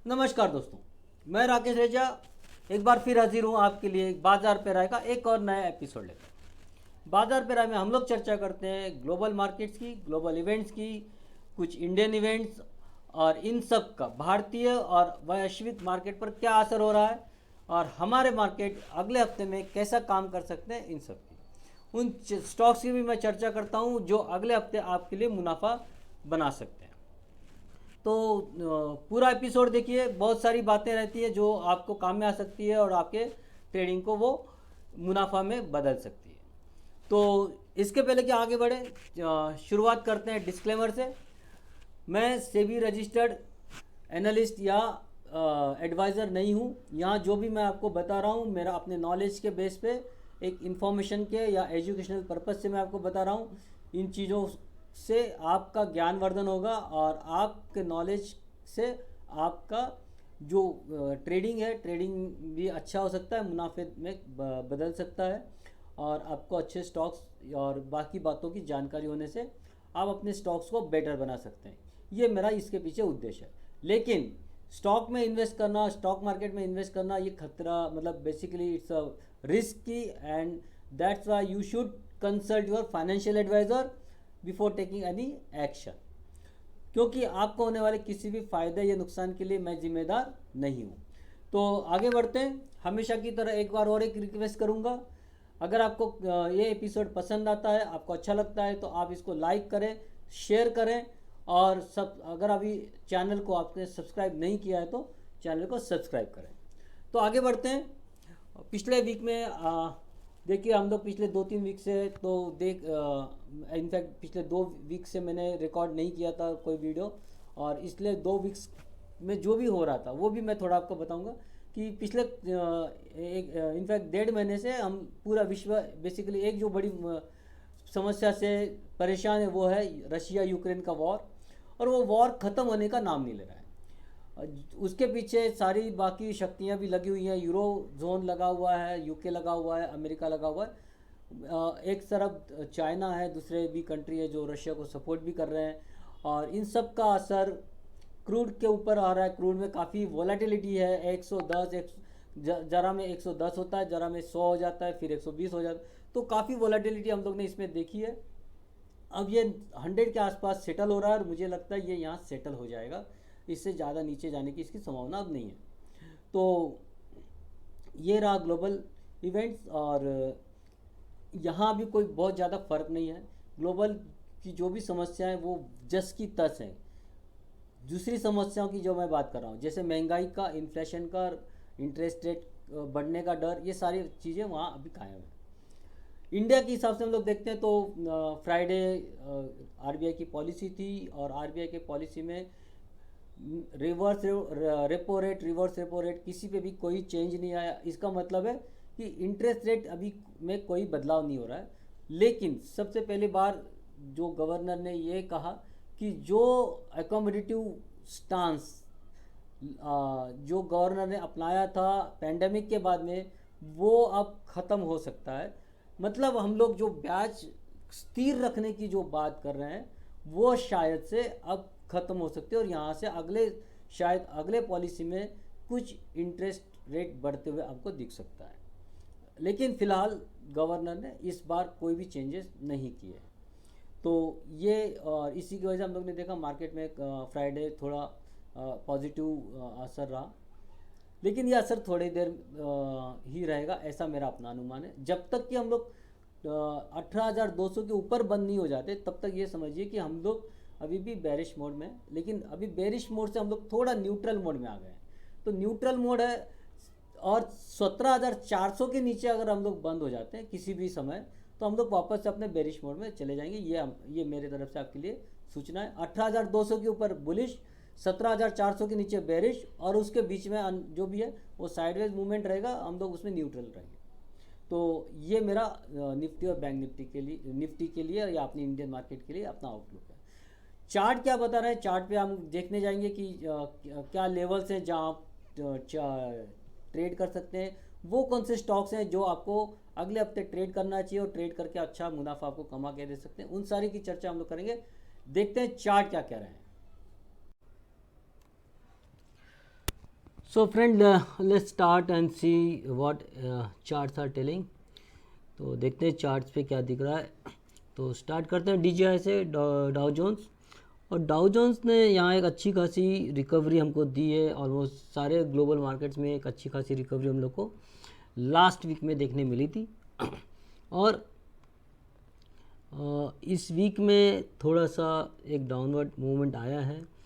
नमस्कार दोस्तों, मैं राकेश रेजा एक बार फिर हाजिर हूँ आपके लिए बाजार पे राय का एक और नया एपिसोड लेकर। बाजार पे राय में हम लोग चर्चा करते हैं ग्लोबल मार्केट्स की, ग्लोबल इवेंट्स की, कुछ इंडियन इवेंट्स और इन सब का भारतीय और वैश्विक मार्केट पर क्या असर हो रहा है और हमारे मार्केट अगले हफ्ते में कैसा काम कर सकते हैं। इन सब की उन स्टॉक्स की भी मैं चर्चा करता हूँ जो अगले हफ्ते आपके लिए मुनाफा बना सकते हैं। तो पूरा एपिसोड देखिए, बहुत सारी बातें रहती है जो आपको काम में आ सकती है और आपके ट्रेडिंग को वो मुनाफा में बदल सकती है। तो इसके पहले कि आगे बढ़े, शुरुआत करते हैं डिस्क्लेमर से। मैं सेबी रजिस्टर्ड एनालिस्ट या एडवाइज़र नहीं हूँ। यहाँ जो भी मैं आपको बता रहा हूँ मेरा अपने नॉलेज के बेस पे एक इन्फॉर्मेशन के या एजुकेशनल पर्पज़ से मैं आपको बता रहा हूँ। इन चीज़ों से आपका ज्ञानवर्धन होगा और आपके नॉलेज से आपका जो ट्रेडिंग है, ट्रेडिंग भी अच्छा हो सकता है, मुनाफे में बदल सकता है और आपको अच्छे स्टॉक्स और बाकी बातों की जानकारी होने से आप अपने स्टॉक्स को बेटर बना सकते हैं। ये मेरा इसके पीछे उद्देश्य है। लेकिन स्टॉक में इन्वेस्ट करना, स्टॉक मार्केट में इन्वेस्ट करना ये खतरा, मतलब basically it's a risky and that's why you should consult your financial adviser before taking any action, क्योंकि आपको होने वाले किसी भी फायदे या नुकसान के लिए मैं जिम्मेदार नहीं हूँ। तो आगे बढ़ते हैं। हमेशा की तरह एक बार और एक रिक्वेस्ट करूँगा, अगर आपको ये एपिसोड पसंद आता है, आपको अच्छा लगता है तो आप इसको लाइक करें, शेयर करें और सब अगर अभी चैनल को आपने सब्सक्राइब नहीं किया है तो चैनल को सब्सक्राइब करें। तो आगे बढ़ते हैं। पिछले वीक में देखिए हम लोग पिछले 2-3 वीक से तो इनफैक्ट पिछले 2 वीक से मैंने रिकॉर्ड नहीं किया था कोई वीडियो, और इसलिए 2 वीक्स में जो भी हो रहा था वो भी मैं थोड़ा आपको बताऊंगा कि पिछले एक इनफैक्ट 1.5 महीने से हम पूरा विश्व बेसिकली एक जो बड़ी समस्या से परेशान है वो है रशिया यूक्रेन का वॉर, और वो वॉर ख़त्म होने का नाम नहीं ले रहा है। उसके पीछे सारी बाकी शक्तियां भी लगी हुई हैं। यूरो जोन लगा हुआ है, यूके लगा हुआ है, अमेरिका लगा हुआ है, एक तरफ चाइना है, दूसरे भी कंट्री है जो रशिया को सपोर्ट भी कर रहे हैं, और इन सब का असर क्रूड के ऊपर आ रहा है। क्रूड में काफ़ी वोलेटिलिटी है। 110 जरा में 110 होता है, जरा में 100 हो जाता है, फिर 120 हो जाता है। तो काफ़ी वोलेटिलिटी हम लोग ने इसमें देखी है। अब ये 100 के आसपास सेटल हो रहा है और मुझे लगता है ये यहाँ सेटल हो जाएगा। इससे ज़्यादा नीचे जाने की इसकी संभावना अब नहीं है। तो ये रहा ग्लोबल इवेंट्स, और यहाँ भी कोई बहुत ज़्यादा फर्क नहीं है। ग्लोबल की जो भी समस्याएं वो जस की तस हैं। दूसरी समस्याओं की जो मैं बात कर रहा हूँ, जैसे महंगाई का, इन्फ्लेशन का, इंटरेस्ट रेट बढ़ने का डर, ये सारी चीज़ें वहाँ अभी कायम है। इंडिया के हिसाब से हम लोग देखते हैं तो फ्राइडे आरबीआई की पॉलिसी थी, और आरबीआई के पॉलिसी में reverse repo rate, reverse repo rate किसी पे भी कोई चेंज नहीं आया। इसका मतलब है कि इंटरेस्ट रेट अभी में कोई बदलाव नहीं हो रहा है। लेकिन सबसे पहली बार जो गवर्नर ने ये कहा कि जो अकोमोडेटिव स्टांस जो गवर्नर ने अपनाया था पैंडेमिक के बाद में, वो अब ख़त्म हो सकता है। मतलब हम लोग जो ब्याज स्थिर रखने की जो बात कर रहे हैं वो शायद से अब ख़त्म हो सकती है, और यहाँ से शायद अगले पॉलिसी में कुछ इंटरेस्ट रेट बढ़ते हुए आपको दिख सकता है। लेकिन फ़िलहाल गवर्नर ने इस बार कोई भी चेंजेस नहीं किए। तो ये और इसी की वजह से हम लोग ने देखा मार्केट में फ्राइडे थोड़ा पॉजिटिव असर रहा। लेकिन ये असर थोड़ी देर ही रहेगा, ऐसा मेरा अपना अनुमान है। जब तक कि हम लोग 18,200 के ऊपर बंद नहीं हो जाते तब तक ये समझिए कि हम लोग अभी भी बेरिश मोड में हैं। लेकिन अभी बेरिश मोड से हम लोग थोड़ा न्यूट्रल मोड में आ गए हैं। तो न्यूट्रल मोड है, और 17,400 के नीचे अगर हम लोग बंद हो जाते हैं किसी भी समय तो हम लोग वापस से अपने बेरिश मोड में चले जाएंगे। ये मेरे तरफ से आपके लिए सूचना है। 18,200 के ऊपर बुलिश, 17,400 के नीचे बेरिश, और उसके बीच में जो भी है वो साइडवेज मूवमेंट रहेगा, हम लोग उसमें न्यूट्रल रहेंगे। तो ये मेरा निफ्टी और बैंक निफ्टी के लिए या अपनी इंडियन मार्केट के लिए अपना आउटलुक है। चार्ट क्या बता रहे हैं, चार्ट पे हम देखने जाएंगे कि क्या लेवल्स हैं जहाँ आप ट्रेड कर सकते हैं, वो कौन से स्टॉक्स हैं जो आपको अगले हफ्ते ट्रेड करना चाहिए और ट्रेड करके अच्छा मुनाफा आपको कमा के दे सकते हैं। उन सारी की चर्चा हम लोग करेंगे। देखते हैं चार्ट क्या कह रहे हैं। So friend, let's start and see what charts are telling. तो देखते हैं चार्ट्स पे क्या दिख रहा है. तो स्टार्ट करते हैं DJI से, डाउ जोन्स. और डाउ जोन्स ने यहाँ एक अच्छी खासी रिकवरी हमको दी है. ऑलमोस्ट सारे ग्लोबल मार्केट्स में एक अच्छी खासी रिकवरी हम लोग को लास्ट वीक में देखने मिली थी. और इस वीक में थोड़ा सा एक डाउनवर्ड मूवमेंट आया है.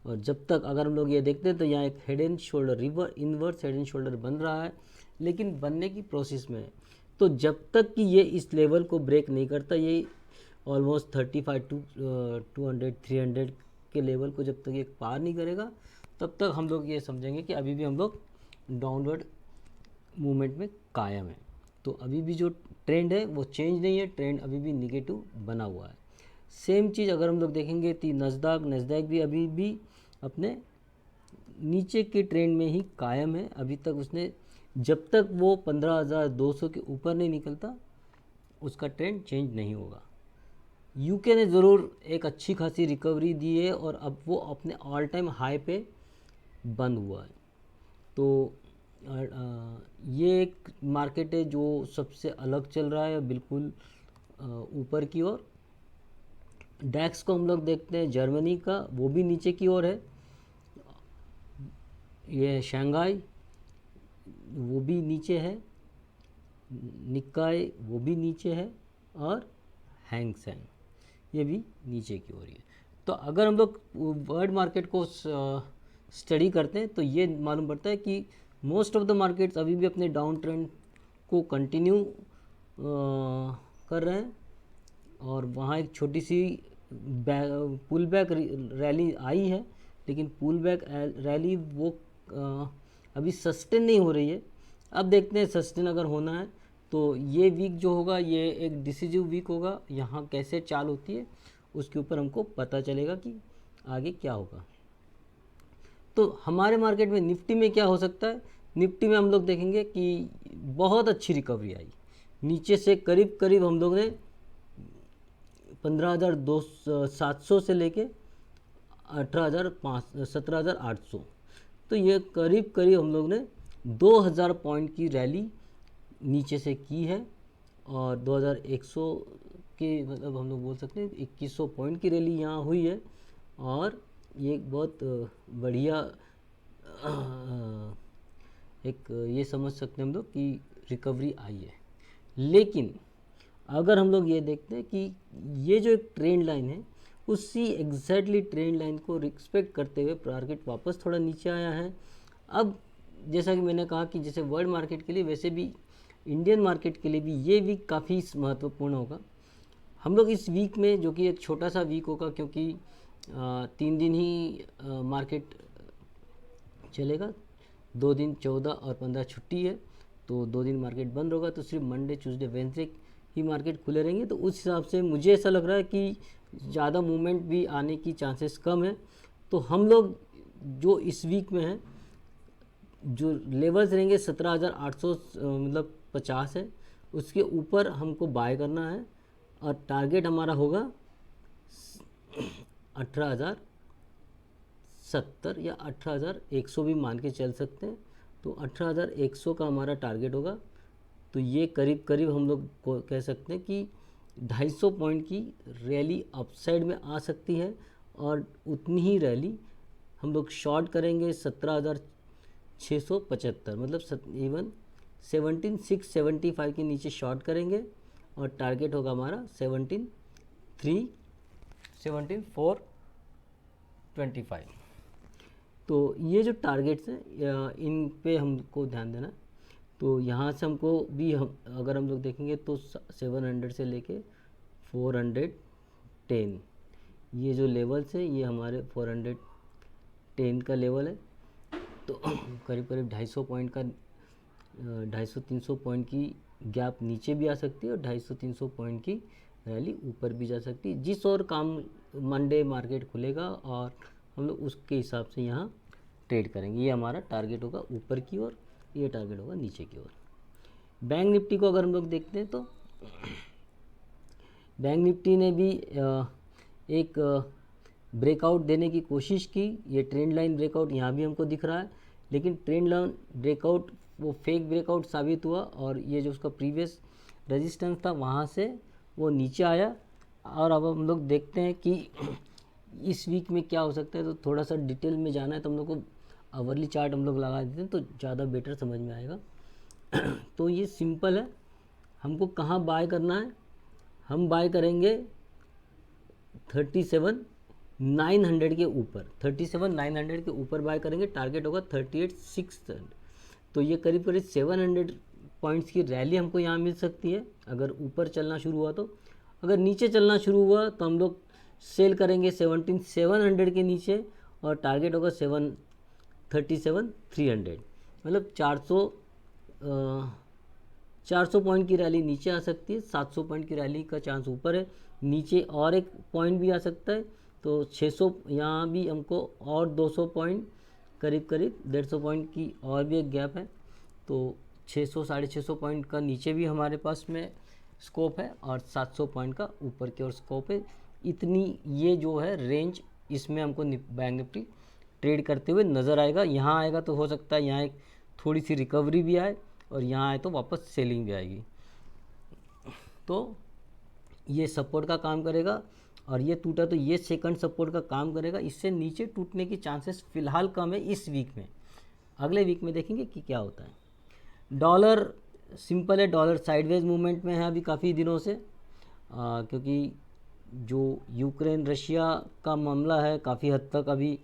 और जब तक अगर हम लोग ये देखते हैं तो यहाँ एक head and shoulder inverse head and shoulder बन रहा है, लेकिन बनने की प्रोसेस में है. तो जब तक कि ये इस लेवल को ब्रेक नहीं करता, ये ऑलमोस्ट 35 टू 200 300 के लेवल को जब तक ये पार नहीं करेगा, तब तक हम लोग ये समझेंगे कि अभी भी हम लोग डाउनवर्ड मूवमेंट में कायम है. तो अभी भी जो ट्रेंड है वो चेंज नहीं है, ट्रेंड अभी भी निगेटिव बना हुआ है. सेम चीज़ अगर हम लोग देखेंगे तो नस्डैक भी अभी भी अपने नीचे के ट्रेंड में ही कायम है. अभी तक उसने, जब तक वो 15,200 के ऊपर नहीं निकलता, उसका ट्रेंड चेंज नहीं होगा. यूके ने ज़रूर एक अच्छी खासी रिकवरी दी है और अब वो अपने ऑल टाइम हाई पे बंद हुआ है. तो ये एक मार्केट है जो सबसे अलग चल रहा है, बिल्कुल ऊपर की ओर. डैक्स को हम लोग देखते हैं जर्मनी का, वो भी नीचे की ओर है. ये शंघाई वो भी नीचे है, निकाय वो भी नीचे है, और हैंग सेंग ये भी नीचे की ओर है. तो अगर हम लोग वर्ल्ड मार्केट को स्टडी करते हैं तो ये मालूम पड़ता है कि मोस्ट ऑफ द मार्केट्स अभी भी अपने डाउन ट्रेंड को कंटिन्यू कर रहे हैं. और वहाँ एक छोटी सी पुल बैक रैली आई है, लेकिन पुल बैक रैली वो अभी सस्टेन नहीं हो रही है. अब देखते हैं सस्टेन अगर होना है तो ये वीक जो होगा ये एक डिसीजिव वीक होगा. यहाँ कैसे चाल होती है उसके ऊपर हमको पता चलेगा कि आगे क्या होगा. तो हमारे मार्केट में निफ्टी में क्या हो सकता है. निफ्टी में हम लोग देखेंगे कि बहुत अच्छी रिकवरी आई. नीचे से करीब करीब हम लोग ने 15,700 से लेके 17,800, तो ये करीब करीब हम लोग ने 2,000 पॉइंट की रैली नीचे से की है. और 2,100 के मतलब हम लोग बोल सकते हैं 2,100 पॉइंट की रैली यहाँ हुई है. और ये एक बहुत बढ़िया एक ये समझ सकते हैं हम लोग कि रिकवरी आई है. लेकिन अगर हम लोग ये देखते हैं कि ये जो एक ट्रेंड लाइन है, उसी एग्जैक्टली ट्रेंड लाइन को रिस्पेक्ट करते हुए मार्केट वापस थोड़ा नीचे आया है. अब जैसा कि मैंने कहा कि जैसे वर्ल्ड मार्केट के लिए वैसे भी इंडियन मार्केट के लिए भी ये वीक काफ़ी महत्वपूर्ण होगा. हम लोग इस वीक में, जो कि एक छोटा सा वीक होगा क्योंकि 3 दिन ही मार्केट चलेगा, 2 दिन 14 और 15 छुट्टी है, तो 2 दिन मार्केट बंद होगा. तो सिर्फ मंडे ट्यूसडे वेडनेसडे ही मार्केट खुले रहेंगे. तो उस हिसाब से मुझे ऐसा लग रहा है कि ज़्यादा मूवमेंट भी आने की चांसेस कम है. तो हम लोग जो इस वीक में हैं, जो लेवल्स रहेंगे 17,800 मतलब 50 है, उसके ऊपर हमको बाय करना है. और टारगेट हमारा होगा 18,070 या 18,100 भी मान के चल सकते हैं. तो 18,100 का हमारा टारगेट होगा. तो ये करीब करीब हम लोग को कह सकते हैं कि 250 पॉइंट की रैली अपसाइड में आ सकती है. और उतनी ही रैली हम लोग शॉर्ट करेंगे 17,675, मतलब इवन 17,675 के नीचे शॉर्ट करेंगे. और टारगेट होगा हमारा 17,425. तो ये जो टारगेट्स हैं इन पे हमको ध्यान देना. तो यहाँ से हमको भी अगर हम लोग देखेंगे तो 700 से लेके 410, ये जो लेवल्स हैं ये हमारे 410 का लेवल है. तो करीब करीब 250 पॉइंट का 250-300 पॉइंट की गैप नीचे भी आ सकती है और 250-300 पॉइंट की रैली ऊपर भी जा सकती है. जिस और काम मंडे मार्केट खुलेगा और हम लोग उसके हिसाब से यहाँ ट्रेड करेंगे. ये हमारा टारगेट होगा ऊपर की ओर, ये टारगेट होगा नीचे की ओर. बैंक निफ्टी को अगर हम लोग देखते हैं तो बैंक निफ्टी ने भी एक ब्रेकआउट देने की कोशिश की. ये ट्रेंड लाइन ब्रेकआउट यहाँ भी हमको दिख रहा है, लेकिन ट्रेंड लाइन ब्रेकआउट वो फेक ब्रेकआउट साबित हुआ और ये जो उसका प्रीवियस रेजिस्टेंस था वहाँ से वो नीचे आया। और अब हम लोग देखते हैं कि इस वीक में क्या हो सकता है। तो थोड़ा सा डिटेल में जाना है तो हम लोग को आवरली चार्ट हम लोग लगा देते हैं तो ज़्यादा बेटर समझ में आएगा। तो ये सिंपल है, हमको कहाँ बाय करना है, हम बाय करेंगे 37,900 के ऊपर, 37,900 के ऊपर बाय करेंगे। टारगेट होगा 38,600। तो ये करीब करीब 700 पॉइंट्स की रैली हमको यहाँ मिल सकती है अगर ऊपर चलना शुरू हुआ तो। अगर नीचे चलना शुरू हुआ तो हम लोग सेल करेंगे 17,700 के नीचे और टारगेट होगा 37,300। मतलब 400 पॉइंट की रैली नीचे आ सकती है, 700 पॉइंट की रैली का चांस ऊपर है, नीचे और एक पॉइंट भी आ सकता है। तो 600 यहाँ भी हमको और 200 पॉइंट करीब करीब 150 पॉइंट की और भी एक गैप है। तो 600 650 पॉइंट का नीचे भी हमारे पास में स्कोप है और 700 पॉइंट का ऊपर की ओर स्कोप है। इतनी ये जो है रेंज, इसमें हमको बैंक निफ्टी ट्रेड करते हुए नज़र आएगा। यहाँ आएगा तो हो सकता है यहाँ एक थोड़ी सी रिकवरी भी आए और यहाँ आए तो वापस सेलिंग भी आएगी। तो ये सपोर्ट का काम करेगा और ये टूटा तो ये सेकंड सपोर्ट का काम करेगा। इससे नीचे टूटने की चांसेस फ़िलहाल कम है इस वीक में। अगले वीक में देखेंगे कि क्या होता है। डॉलर सिंपल है, डॉलर साइडवेज मूवमेंट में है अभी काफ़ी दिनों से, क्योंकि जो यूक्रेन रशिया का मामला है काफ़ी हद तक अभी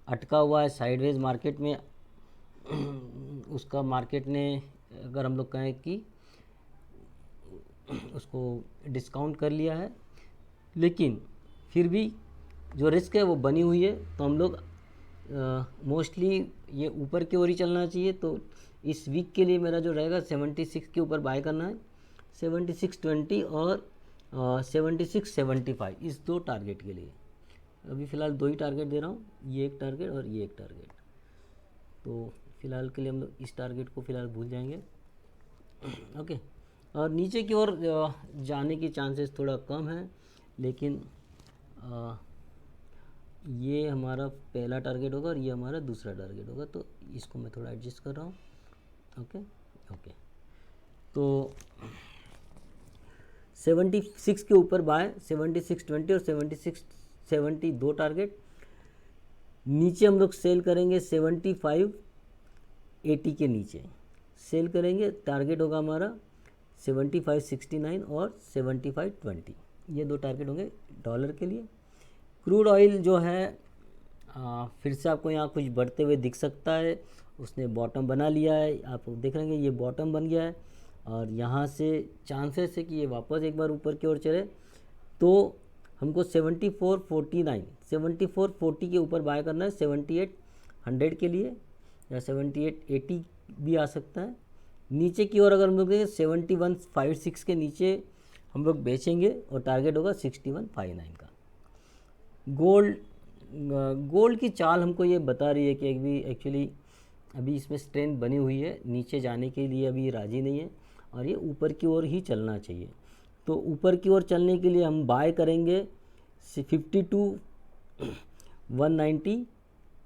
अटका हुआ है साइडवेज मार्केट में। उसका मार्केट ने अगर हम लोग कहें कि उसको डिस्काउंट कर लिया है, लेकिन फिर भी जो रिस्क है वो बनी हुई है। तो हम लोग मोस्टली ये ऊपर की ओर ही चलना चाहिए। तो इस वीक के लिए मेरा जो रहेगा 76 के ऊपर बाय करना है, 76.20 और 76.75 इस दो टारगेट के लिए। अभी फ़िलहाल दो ही टारगेट दे रहा हूँ, ये एक टारगेट और ये एक टारगेट। तो फ़िलहाल के लिए हम लोग इस टारगेट को फ़िलहाल भूल जाएंगे। ओके, और नीचे की ओर जाने की चांसेस थोड़ा कम है, लेकिन ये हमारा पहला टारगेट होगा और ये हमारा दूसरा टारगेट होगा। तो इसको मैं थोड़ा एडजस्ट कर रहा हूँ। ओके ओके, तो 76 के ऊपर बाय, 76.20 और 76.70 दो टारगेट। नीचे हम लोग सेल करेंगे 75.80 के नीचे सेल करेंगे। टारगेट होगा हमारा 75.69 और 75.20, ये दो टारगेट होंगे डॉलर के लिए। क्रूड ऑयल जो है फिर से आपको यहाँ कुछ बढ़ते हुए दिख सकता है, उसने बॉटम बना लिया है। आप देख रहे हैं ये बॉटम बन गया है और यहाँ से चांसेस है कि ये वापस एक बार ऊपर की ओर चले। तो हमको 74.49 74.40 के ऊपर बाय करना है 7800 के लिए, या 78.80 भी आ सकता है। नीचे की ओर अगर हम लोग देखें 71.56 के नीचे हम लोग बेचेंगे और टारगेट होगा 61.59 का। गोल्ड की चाल हमको ये बता रही है कि एक्चुअली अभी इसमें स्ट्रेंथ बनी हुई है, नीचे जाने के लिए अभी राज़ी नहीं है और ये ऊपर की ओर ही चलना चाहिए। तो ऊपर की ओर चलने के लिए हम बाय करेंगे 52,190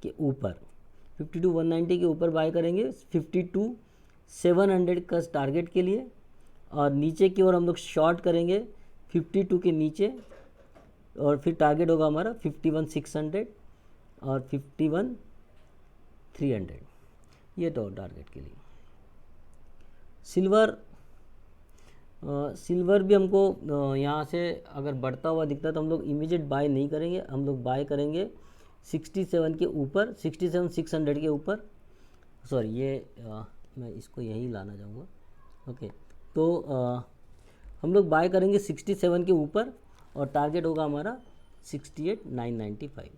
के ऊपर, 52,190 के ऊपर बाय करेंगे 52,700 का टारगेट के लिए। और नीचे की ओर हम लोग शॉर्ट करेंगे 52 के नीचे और फिर टारगेट होगा हमारा 51,600 और 51,300, ये तो टारगेट के लिए। सिल्वर भी हमको यहाँ से अगर बढ़ता हुआ दिखता है तो हम लोग इमीडिएट बाय नहीं करेंगे, हम लोग बाय करेंगे 67 के ऊपर, 67,600 के ऊपर। सॉरी, ये मैं इसको यहीं लाना चाहूँगा। ओके, तो हम लोग बाय करेंगे 67 के ऊपर और टारगेट होगा हमारा 68,995।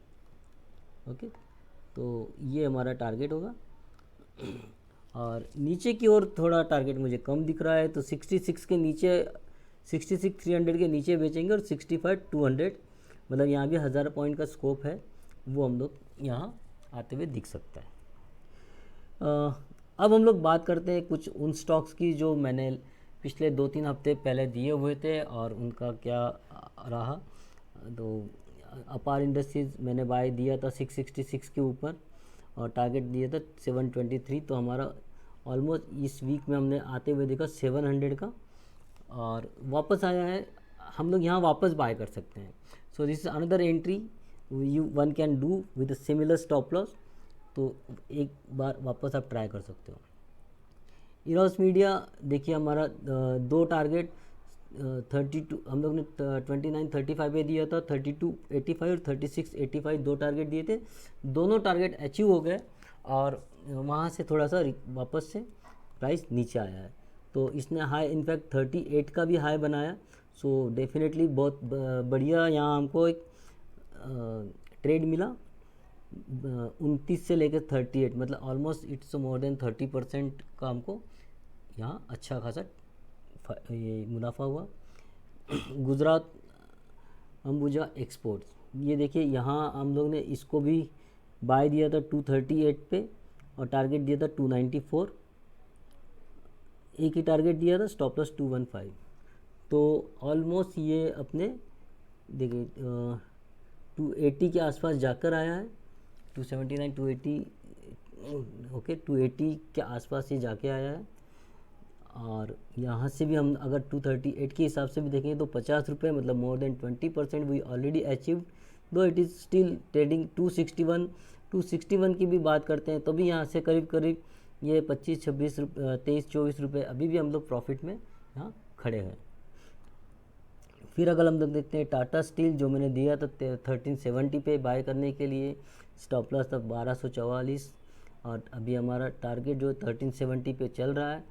ओके, तो ये हमारा टारगेट होगा। और नीचे की ओर थोड़ा टारगेट मुझे कम दिख रहा है, तो 66 के नीचे, 66,300 के नीचे बेचेंगे और 65,200, मतलब यहाँ भी 1000 पॉइंट का स्कोप है, वो हम लोग यहाँ आते हुए दिख सकता है। अब हम लोग बात करते हैं कुछ उन स्टॉक्स की जो मैंने पिछले 2-3 हफ्ते पहले दिए हुए थे और उनका क्या रहा। तो अपार इंडस्ट्रीज़ मैंने बाय दिया था 666 के ऊपर और टारगेट दिया था 723। तो हमारा ऑलमोस्ट इस वीक में हमने आते हुए देखा 700 का और वापस आया है। हम लोग यहाँ वापस बाय कर सकते हैं। So this is another entry you one can do with similar stop loss. तो एक बार वापस आप ट्राई कर सकते हो। इरोस मीडिया देखिए हमारा दो टारगेट 32 हम लोग ने 2935 पे दिया था, 3285 और 3685 दो टारगेट दिए थे। दोनों टारगेट अचीव हो गए और वहाँ से थोड़ा सा वापस से प्राइस नीचे आया है। तो इसने हाई इनफैक्ट 38 का भी हाई बनाया। सो डेफिनेटली बहुत बढ़िया यहाँ हमको एक ट्रेड मिला 29 से लेकर 38, मतलब ऑलमोस्ट इट्स मोर देन 30% का हमको यहाँ अच्छा खासा ये मुनाफा हुआ। गुजरात अंबुजा एक्सपोर्ट्स, ये देखिए यहाँ हम लोग ने इसको भी बाय दिया था 238 पे और टारगेट दिया था 294। एक ही टारगेट दिया था, स्टॉप लॉस 215। तो ऑलमोस्ट ये अपने देखिए 280 के आसपास जाकर आया है, 279 280 ओके 280 के आसपास ये जाके आया है। और यहाँ से भी हम अगर 238 के हिसाब से भी देखेंगे तो 50 रुपये, मतलब more than 20% we already achieved. Though it is still trading 261 की भी बात करते हैं तो भी यहाँ से करीब करीब ये 25 26 रुपये 23 24 रुपये अभी भी हम लोग प्रॉफिट में यहाँ खड़े हैं। फिर अगर हम लोग देखते हैं टाटा स्टील, जो मैंने दिया था 1370 पे बाय करने के लिए, स्टॉप लॉस था 1244 और अभी हमारा टारगेट जो 1370 पे चल रहा है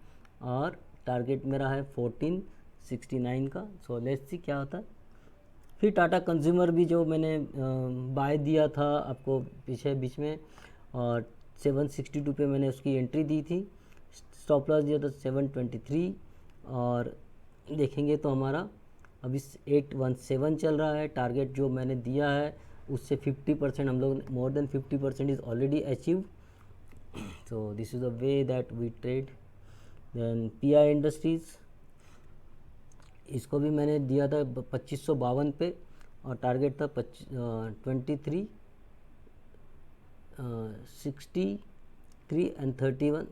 और टारगेट मेरा है 1469 का। सो लेट्स सी क्या होता है। फिर टाटा कंज्यूमर भी जो मैंने बाय दिया था आपको पीछे बीच में और 762 पे मैंने उसकी एंट्री दी थी, स्टॉप लॉस दिया था 723 और देखेंगे तो हमारा अभी 817 चल रहा है। टारगेट जो मैंने दिया है उससे 50% हम लोग more than 50% is already achieve. So this is the way that we trade. Then PI Industries, इसको भी मैंने दिया था 2552 पे और टारगेट था 23 63 एंड 31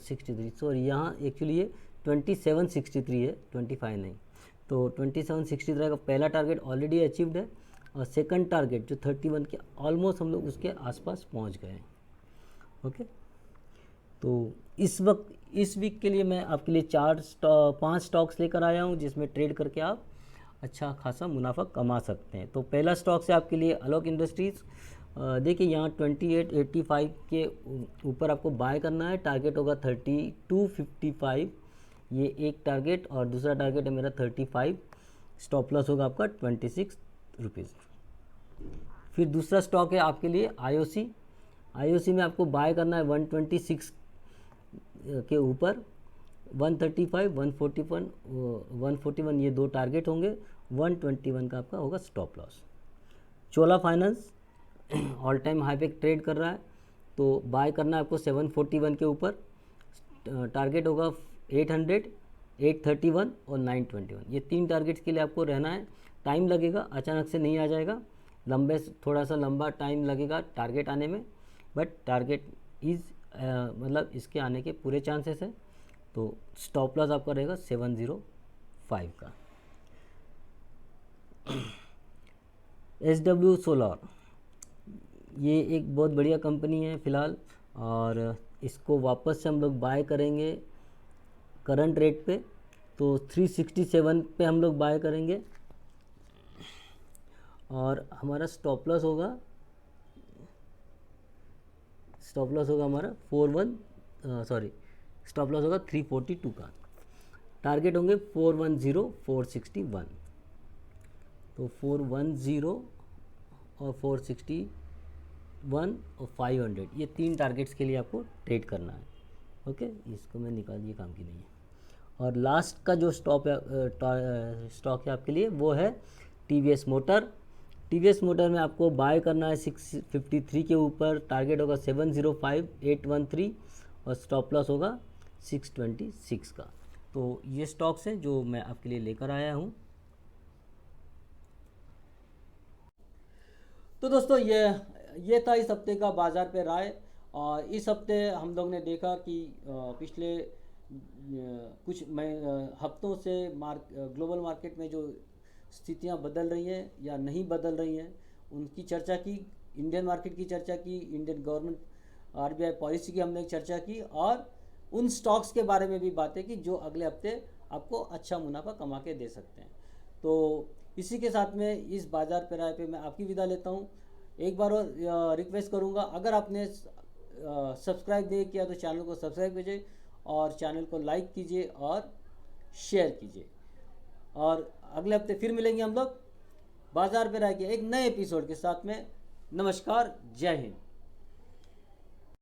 63। सो यहाँ एक्चुअली ये 2763 है, 25 नहीं। तो 2763 का पहला टारगेट ऑलरेडी अचीव्ड है और सेकंड टारगेट जो 31 के ऑलमोस्ट हम लोग उसके आसपास पहुंच गए हैं। ओके, तो इस वक्त इस वीक के लिए मैं आपके लिए 5 स्टॉक्स लेकर आया हूं जिसमें ट्रेड करके आप अच्छा खासा मुनाफा कमा सकते हैं। तो पहला स्टॉक है आपके लिए अलोक इंडस्ट्रीज़। देखिए यहाँ 2885 के ऊपर आपको बाय करना है, टारगेट होगा 3255, ये एक टारगेट और दूसरा टारगेट है मेरा 35, स्टॉप लॉस होगा आपका 26 रुपीज़। फिर दूसरा स्टॉक है आपके लिए आईओसी। आईओसी में आपको बाय करना है 126 के ऊपर, 135 141 ये दो टारगेट होंगे, 121 का आपका होगा स्टॉप लॉस। चोला फाइनेंस ऑल टाइम हाई पे ट्रेड कर रहा है तो बाय करना है आपको 741 के ऊपर, टारगेट होगा 800 831 और 921। ये तीन टारगेट्स के लिए आपको रहना है। टाइम लगेगा, अचानक से नहीं आ जाएगा, थोड़ा सा लंबा टाइम लगेगा टारगेट आने में, बट टारगेट इज़ मतलब इसके आने के पूरे चांसेस है। तो स्टॉप लॉस आपका रहेगा 705 का। SW सोलर, ये एक बहुत बढ़िया कंपनी है फ़िलहाल और इसको वापस से हम लोग बाय करेंगे करंट रेट पे, तो 367 पे हम लोग बाय करेंगे और हमारा स्टॉप लॉस होगा हमारा 342 का। टारगेट होंगे 410 461, तो 410 और 461 और 500 ये तीन टारगेट्स के लिए आपको ट्रेड करना है। ओके, इसको मैं निकाल दिए, काम की नहीं है। और लास्ट का जो स्टॉक है आपके लिए वो है TVS मोटर। TVS मोटर में आपको बाय करना है 653 के ऊपर, टारगेट होगा 705 813 और स्टॉप लॉस होगा 626 का। तो ये स्टॉक्स हैं जो मैं आपके लिए लेकर आया हूँ। तो दोस्तों ये था इस हफ्ते का बाज़ार पे राय। और इस हफ्ते हम लोग ने देखा कि पिछले कुछ हफ्तों से ग्लोबल मार्केट में जो स्थितियां बदल रही हैं या नहीं बदल रही हैं उनकी चर्चा की। इंडियन मार्केट की चर्चा की, इंडियन गवर्नमेंट आरबीआई पॉलिसी की हमने चर्चा की, और उन स्टॉक्स के बारे में भी बातें की जो अगले हफ्ते आपको अच्छा मुनाफा कमा के दे सकते हैं। तो इसी के साथ में इस बाज़ार पे राय पे मैं आपकी विदा लेता हूँ। एक बार और रिक्वेस्ट करूँगा, अगर आपने सब्सक्राइब नहीं किया तो चैनल को सब्सक्राइब कीजिए और चैनल को लाइक कीजिए और शेयर कीजिए। और अगले हफ्ते फिर मिलेंगे हम लोग बाज़ार पे राय के एक नए एपिसोड के साथ में। नमस्कार, जय हिंद।